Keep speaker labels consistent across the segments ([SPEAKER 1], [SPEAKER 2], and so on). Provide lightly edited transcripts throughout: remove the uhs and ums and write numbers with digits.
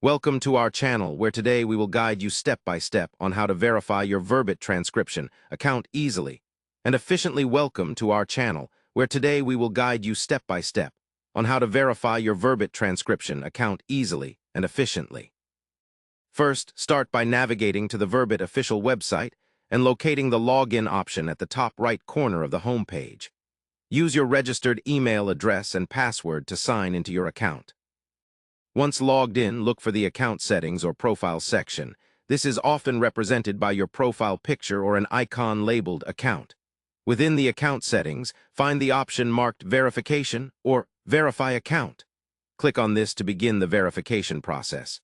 [SPEAKER 1] Welcome to our channel, where today we will guide you step by step on how to verify your Verbit transcription account easily and efficiently. Welcome to our channel, where today we will guide you step by step on how to verify your Verbit transcription account easily and efficiently. First, start by navigating to the Verbit official website and locating the login option at the top right corner of the home page. Use your registered email address and password to sign into your account. Once logged in, look for the account settings or profile section. This is often represented by your profile picture or an icon labeled account. Within the account settings, find the option marked Verification or Verify Account. Click on this to begin the verification process.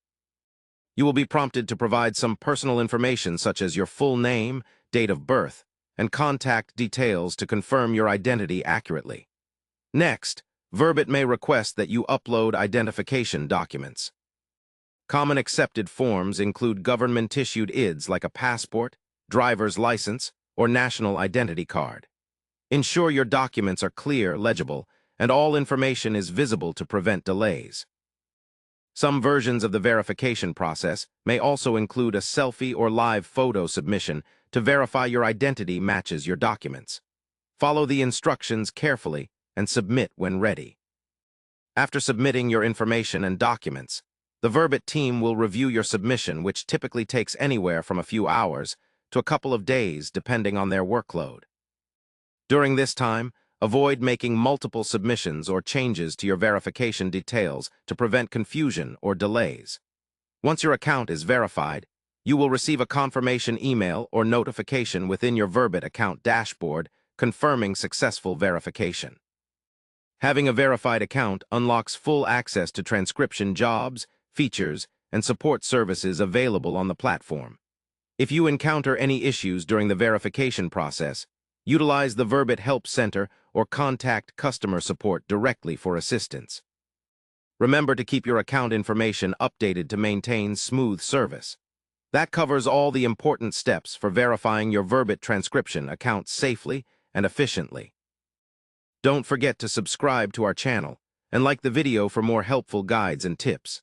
[SPEAKER 1] You will be prompted to provide some personal information such as your full name, date of birth, and contact details to confirm your identity accurately. Next, Verbit may request that you upload identification documents. Common accepted forms include government-issued IDs like a passport, driver's license, or national identity card. Ensure your documents are clear, legible, and all information is visible to prevent delays. Some versions of the verification process may also include a selfie or live photo submission to verify your identity matches your documents. Follow the instructions carefully and submit when ready. After submitting your information and documents, the Verbit team will review your submission, which typically takes anywhere from a few hours to a couple of days depending on their workload. During this time, avoid making multiple submissions or changes to your verification details to prevent confusion or delays. Once your account is verified, you will receive a confirmation email or notification within your Verbit account dashboard confirming successful verification. Having a verified account unlocks full access to transcription jobs, features, and support services available on the platform. If you encounter any issues during the verification process, utilize the Verbit Help Center or contact customer support directly for assistance. Remember to keep your account information updated to maintain smooth service. That covers all the important steps for verifying your Verbit transcription account safely and efficiently. Don't forget to subscribe to our channel and like the video for more helpful guides and tips.